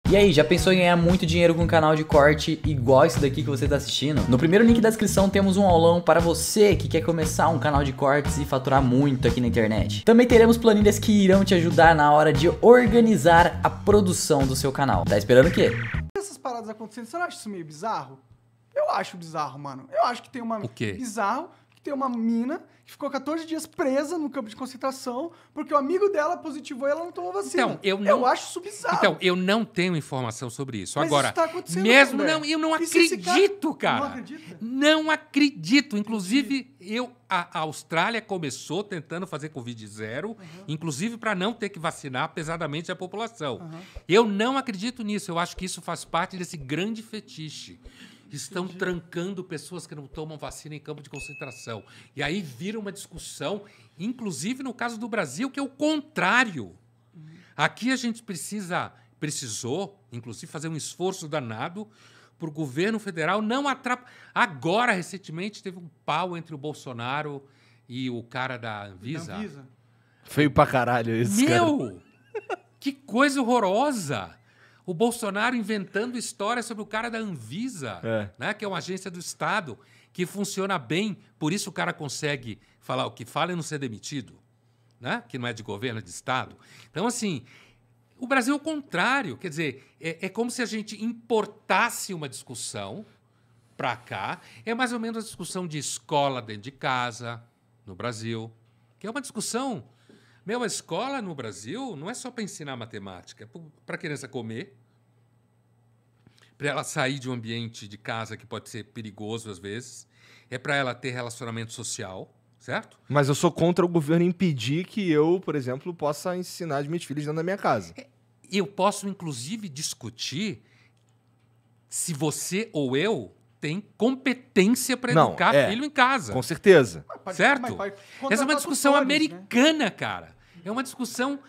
E aí, já pensou em ganhar muito dinheiro com um canal de corte igual esse daqui que você está assistindo? No primeiro link da descrição temos um aulão para você que quer começar um canal de cortes e faturar muito aqui na internet. Também teremos planilhas que irão te ajudar na hora de organizar a produção do seu canal. Tá esperando o quê? Essas paradas acontecendo, você não acha isso meio bizarro? Eu acho bizarro, mano. Eu acho que tem uma... O quê? Bizarro que tem uma mina que ficou 14 dias presa no campo de concentração porque o amigo dela positivou e ela não tomou vacina. Então, eu acho isso bizarro. Então, eu não tenho informação sobre isso. Mas Agora, isso tá acontecendo, mesmo André. não, eu não E se esse acredito, cara. Não acredita? Não acredito. Inclusive, a Austrália começou tentando fazer Covid-0, inclusive para não ter que vacinar pesadamente a população. Eu não acredito nisso. Eu acho que isso faz parte desse grande fetiche. Estão trancando pessoas que não tomam vacina em campo de concentração. E aí vira uma discussão, inclusive no caso do Brasil, que é o contrário. Aqui a gente precisou, inclusive, fazer um esforço danado para o governo federal não atrapalhar. Agora, recentemente, teve um pau entre o Bolsonaro e o cara da Anvisa. Feio pra caralho isso, cara. Meu! Que coisa horrorosa! O Bolsonaro inventando histórias sobre o cara da Anvisa, né, que é uma agência do Estado, que funciona bem, por isso o cara consegue falar o que fala e não ser demitido, né, que não é de governo, é de Estado. Então, assim, o Brasil é o contrário. Quer dizer, é como se a gente importasse uma discussão para cá. É mais ou menos a discussão de escola dentro de casa, no Brasil, que é uma discussão... Meu, a escola no Brasil não é só para ensinar matemática, é para a criança comer, para ela sair de um ambiente de casa que pode ser perigoso às vezes, é para ela ter relacionamento social, certo? Mas eu sou contra o governo impedir que eu, por exemplo, possa ensinar as minhas filhas dentro da minha casa. Eu posso, inclusive, discutir se você ou eu tem competência para educar filho em casa. Com certeza. Certo? Essa é uma discussão americana, cara. É uma discussão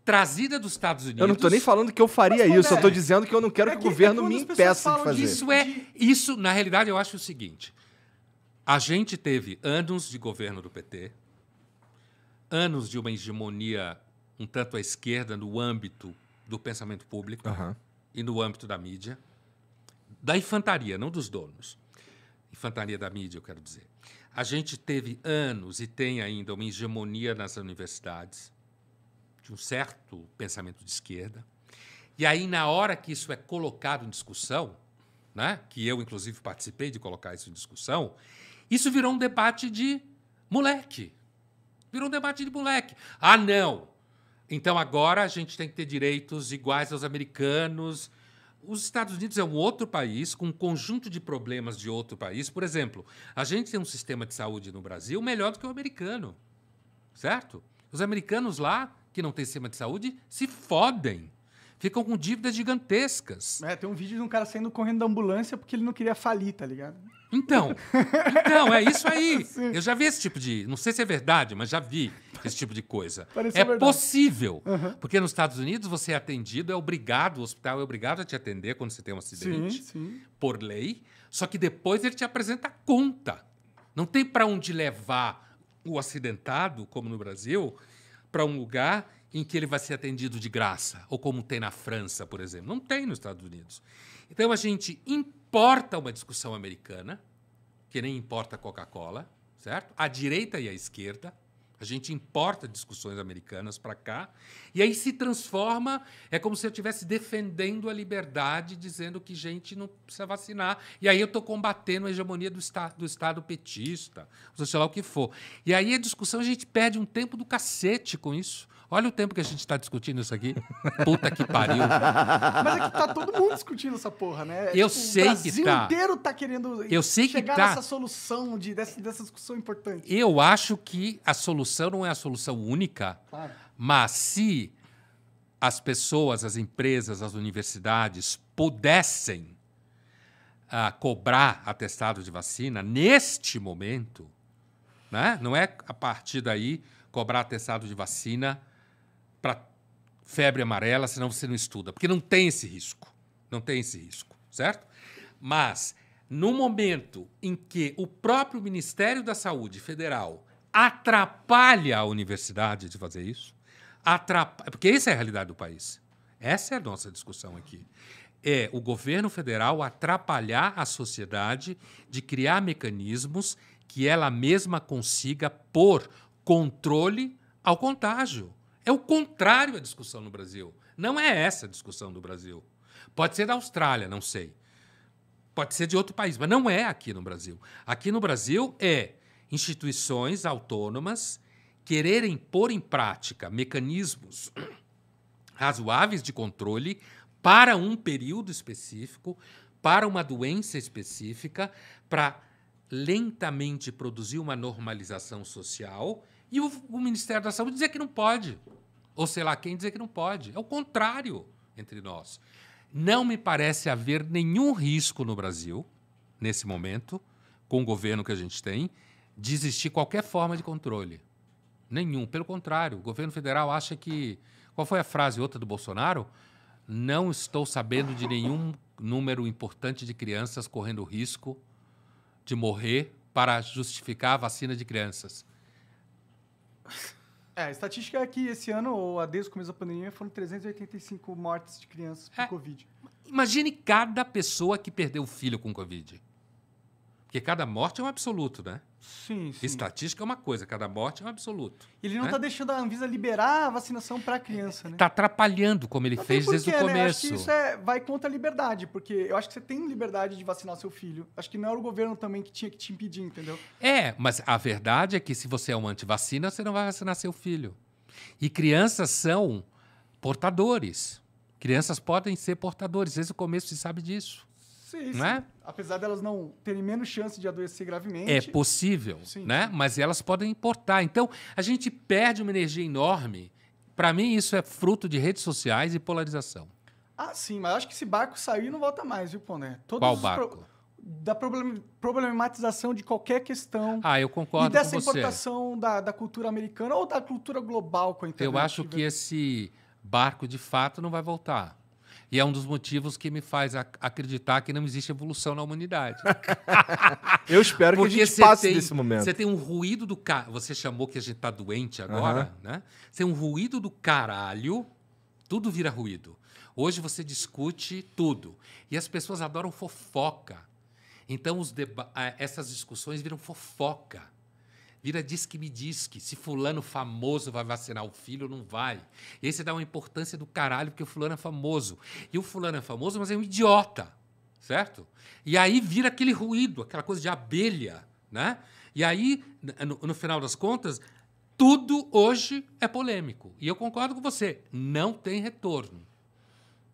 trazida dos Estados Unidos. Eu não tô nem falando que eu faria isso, eu tô dizendo que eu não quero que o governo me impeça de fazer. Isso, na realidade, eu acho o seguinte. A gente teve anos de governo do PT, anos de uma hegemonia um tanto à esquerda no âmbito do pensamento público e no âmbito da mídia, da infantaria, não dos donos. Infantaria da mídia, eu quero dizer. A gente teve anos e tem ainda uma hegemonia nas universidades, de um certo pensamento de esquerda. E aí, na hora que isso é colocado em discussão, né, que eu, inclusive, participei de colocar isso em discussão, isso virou um debate de moleque. Virou um debate de moleque. Ah, não! Então, agora a gente tem que ter direitos iguais aos americanos. Os Estados Unidos é um outro país com um conjunto de problemas de outro país. Por exemplo, a gente tem um sistema de saúde no Brasil melhor do que o americano, certo? Os americanos lá, que não têm sistema de saúde, se fodem. Ficam com dívidas gigantescas. Tem um vídeo de um cara saindo correndo da ambulância porque ele não queria falir, tá ligado? Então, é isso aí. Sim. Eu já vi esse tipo de... Não sei se é verdade, mas já vi esse tipo de coisa. Pareceu verdade. Possível. Porque nos Estados Unidos você é atendido, o hospital é obrigado a te atender quando você tem um acidente, por lei. Só que depois ele te apresenta a conta. Não tem para onde levar o acidentado, como no Brasil, para um lugar em que ele vai ser atendido de graça, ou como tem na França, por exemplo. Não tem nos Estados Unidos. Então, a gente importa uma discussão americana, que nem importa a Coca-Cola, certo? A direita e a esquerda. A gente importa discussões americanas para cá, e aí se transforma, é como se eu estivesse defendendo a liberdade, dizendo que gente não precisa vacinar. E aí eu estou combatendo a hegemonia do Estado petista, sei lá o que for. E aí a discussão, a gente perde um tempo do cacete com isso. Olha o tempo que a gente está discutindo isso aqui. Puta que pariu. Mas é que tá todo mundo discutindo essa porra, né? Eu sei que tá. O Brasil inteiro tá querendo chegar nessa solução, dessa discussão importante. Eu acho que a solução não é a solução única, mas se as pessoas, as empresas, as universidades pudessem cobrar atestado de vacina neste momento, né? Não é a partir daí cobrar atestado de vacina para febre amarela, senão você não estuda. Porque não tem esse risco. Não tem esse risco, certo? Mas, no momento em que o próprio Ministério da Saúde Federal atrapalha a universidade de fazer isso, porque essa é a realidade do país. Essa é a nossa discussão aqui. É o governo federal atrapalhar a sociedade de criar mecanismos que ela mesma consiga pôr controle ao contágio. É o contrário à discussão no Brasil. Não é essa a discussão do Brasil. Pode ser da Austrália, não sei. Pode ser de outro país, mas não é aqui no Brasil. Aqui no Brasil é instituições autônomas quererem pôr em prática mecanismos razoáveis de controle para um período específico, para uma doença específica, para lentamente produzir uma normalização social e o Ministério da Saúde dizer que não pode. Ou sei lá quem dizer que não pode. É o contrário entre nós. Não me parece haver nenhum risco no Brasil, nesse momento, com o governo que a gente tem, de existir qualquer forma de controle. Nenhum. Pelo contrário, o governo federal acha que... Qual foi a frase outra do Bolsonaro? Não estou sabendo de nenhum número importante de crianças correndo risco de morrer para justificar a vacina de crianças. A estatística é que esse ano, ou desde o começo da pandemia, foram 385 mortes de crianças por Covid. Imagine cada pessoa que perdeu o filho com Covid. Porque cada morte é um absoluto, né? Sim. Estatística é uma coisa, cada morte é um absoluto. Ele não está deixando a Anvisa liberar a vacinação para a criança, né? Está atrapalhando, como ele fez desde o começo. Né? Acho que isso vai contra a liberdade, porque eu acho que você tem liberdade de vacinar seu filho. Acho que não era o governo também que tinha que te impedir, entendeu? Mas a verdade é que se você é um antivacina, você não vai vacinar seu filho. E crianças são portadores. Crianças podem ser portadores. Desde o começo se sabe disso. Sim. Não é? Apesar delas não terem menos chance de adoecer gravemente. É possível, né? Mas elas podem importar. Então, a gente perde uma energia enorme. Para mim, isso é fruto de redes sociais e polarização. Ah, sim, mas acho que esse barco saiu e não volta mais, viu, Pondé? Qual barco? Da problematização de qualquer questão. Eu concordo com você. E dessa importação da cultura americana ou da cultura global com a internet. Eu acho que esse barco, de fato, não vai voltar. E é um dos motivos que me faz acreditar que não existe evolução na humanidade. Eu espero que a gente passe desse momento. Você tem um ruído do caralho. Você chamou que a gente tá doente agora, né? Você tem um ruído do caralho, tudo vira ruído. Hoje você discute tudo. E as pessoas adoram fofoca. Então essas discussões viram fofoca. Vira diz-que-me-diz-que. Se fulano famoso vai vacinar o filho ou não vai. E aí você dá uma importância do caralho porque o fulano é famoso. E o fulano é famoso, mas é um idiota, certo? E aí vira aquele ruído, aquela coisa de abelha, né? E aí, no final das contas, tudo hoje é polêmico. E eu concordo com você, não tem retorno.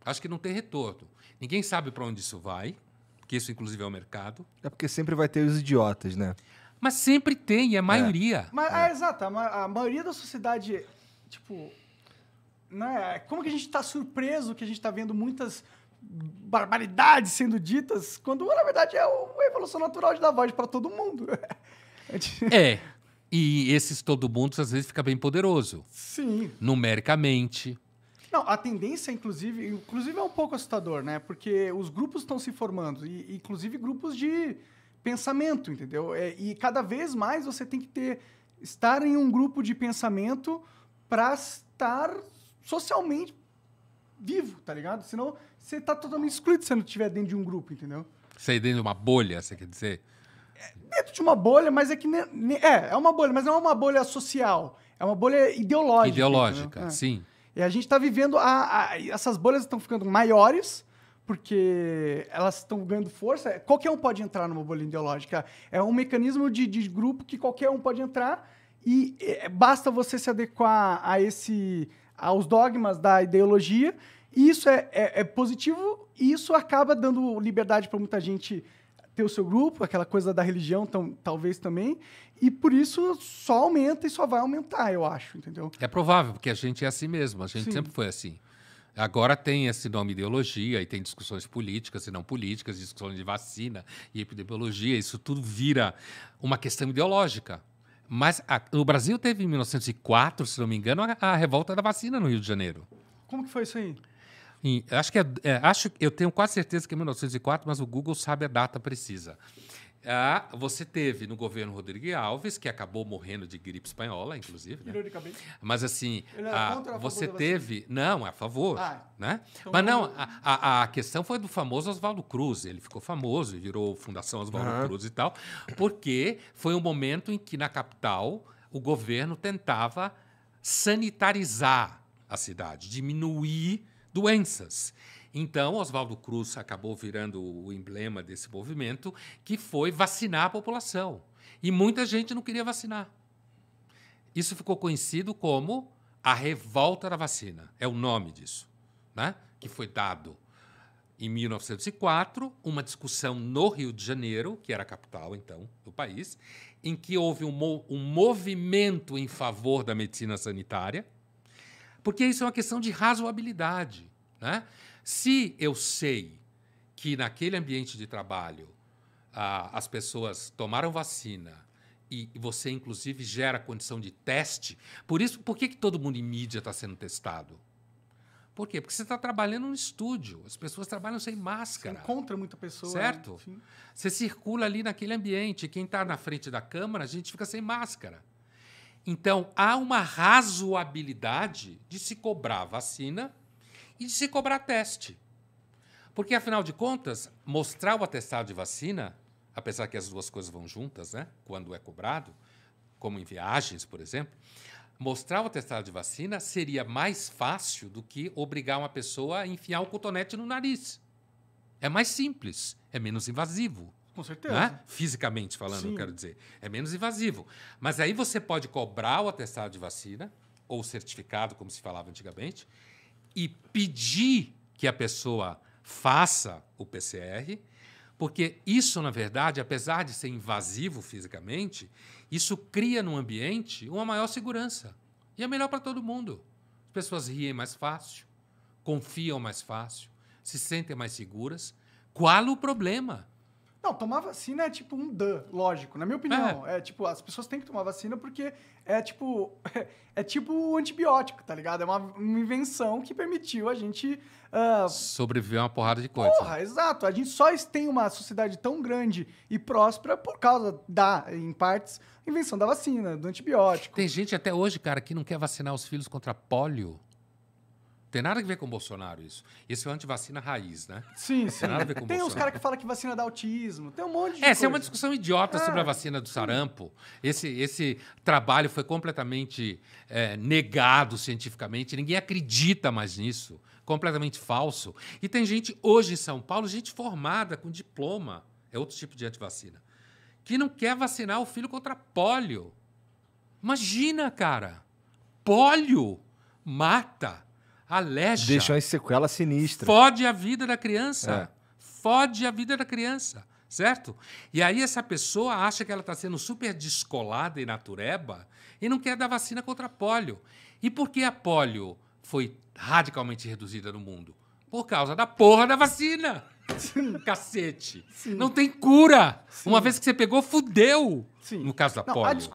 Acho que não tem retorno. Ninguém sabe para onde isso vai, porque isso, inclusive, é o mercado. É porque sempre vai ter os idiotas, né? Mas sempre tem, é a maioria. Exato. A maioria da sociedade, tipo... Né? Como que a gente está surpreso que a gente está vendo muitas barbaridades sendo ditas, quando, na verdade, é a evolução natural de dar voz para todo mundo. E esses todo mundo, às vezes, fica bem poderoso. Sim. Numericamente. Não, a tendência, inclusive é um pouco assustador, né? Porque os grupos estão se formando, e inclusive grupos de pensamento, entendeu? E cada vez mais você tem que estar em um grupo de pensamento para estar socialmente vivo, tá ligado? Senão você tá totalmente excluído se você não estiver dentro de um grupo, entendeu? Você é dentro de uma bolha, você quer dizer? Dentro de uma bolha, mas é que... É uma bolha, mas não é uma bolha social. É uma bolha ideológica. Ideológica, sim. E a gente está vivendo... essas bolhas estão ficando maiores, porque elas estão ganhando força. Qualquer um pode entrar numa bolha ideológica. É um mecanismo de grupo que qualquer um pode entrar e basta você se adequar aos dogmas da ideologia. E isso é positivo e isso acaba dando liberdade para muita gente ter o seu grupo, aquela coisa da religião talvez também. E por isso só aumenta e só vai aumentar, eu acho, entendeu? É provável, porque a gente é assim mesmo. A gente sempre foi assim. Agora tem esse nome ideologia e tem discussões políticas e não políticas, discussões de vacina e epidemiologia, isso tudo vira uma questão ideológica. Mas o Brasil teve, em 1904, se não me engano, a revolta da vacina no Rio de Janeiro. Como que foi isso aí? Eu tenho quase certeza que é 1904, mas o Google sabe a data precisa. Você teve no governo Rodrigo Alves, que acabou morrendo de gripe espanhola, inclusive. Né? Ironicamente. Mas assim, Ele era contra ou a você favor da teve... Não, é a favor. Né? Então Mas não, vamos- a questão foi do famoso Oswaldo Cruz. Ele ficou famoso e virou Fundação Oswaldo Cruz e tal, porque foi um momento em que, na capital, o governo tentava sanitarizar a cidade, diminuir doenças. Então, Oswaldo Cruz acabou virando o emblema desse movimento, que foi vacinar a população. E muita gente não queria vacinar. Isso ficou conhecido como a revolta da vacina. É o nome disso, né? Que foi dado em 1904, uma discussão no Rio de Janeiro, que era a capital, então, do país, em que houve um movimento em favor da medicina sanitária, porque isso é uma questão de razoabilidade, né? Se eu sei que naquele ambiente de trabalho as pessoas tomaram vacina e você, inclusive, gera condição de teste, por que todo mundo em mídia está sendo testado? Por quê? Porque você está trabalhando no estúdio, as pessoas trabalham sem Você máscara. encontra muita pessoa. Certo? Né? Sim. Você circula ali naquele ambiente. Quem está na frente da câmara, a gente fica sem máscara. Então, há uma razoabilidade de se cobrar vacina e de se cobrar teste. Porque, afinal de contas, mostrar o atestado de vacina, apesar que as duas coisas vão juntas, né, quando é cobrado, como em viagens, por exemplo, mostrar o atestado de vacina seria mais fácil do que obrigar uma pessoa a enfiar um cotonete no nariz. É mais simples, é menos invasivo. Com certeza. Né? Fisicamente falando, Sim. eu quero dizer. É menos invasivo. Mas aí você pode cobrar o atestado de vacina, ou certificado, como se falava antigamente, e pedir que a pessoa faça o PCR, porque isso, na verdade, apesar de ser invasivo fisicamente, isso cria no ambiente uma maior segurança. E é melhor para todo mundo. As pessoas riem mais fácil, confiam mais fácil, se sentem mais seguras. Qual o problema? Não, tomar vacina é tipo um lógico. Na minha opinião, é tipo, as pessoas têm que tomar vacina porque é tipo o antibiótico, tá ligado? É uma invenção que permitiu a gente... Sobreviver a uma porrada de coisa. Porra, exato. A gente só tem uma sociedade tão grande e próspera por causa em partes, invenção da vacina, do antibiótico. Tem gente até hoje, cara, que não quer vacinar os filhos contra pólio. Tem nada a ver com o Bolsonaro isso. Esse é o antivacina raiz, né? Sim, sim. Tem nada a ver com o Tem uns Bolsonaro. caras que falam que vacina dá autismo. Tem um monte de Essa é uma coisa. discussão idiota sobre a vacina do sarampo. Esse trabalho foi completamente negado cientificamente. Ninguém acredita mais nisso. Completamente falso. E tem gente hoje em São Paulo, gente formada, com diploma, é outro tipo de antivacina, que não quer vacinar o filho contra pólio. Imagina, cara. Pólio mata, aleja. Deixa uma sequela sinistra. Fode a vida da criança. É. Fode a vida da criança, certo? E aí essa pessoa acha que ela está sendo super descolada e natureba e não quer dar vacina contra pólio. E por que a pólio foi radicalmente reduzida no mundo? Por causa da porra da vacina. Cacete. Não tem cura. Uma vez que você pegou, fudeu. Sim. No caso da Não, pólio.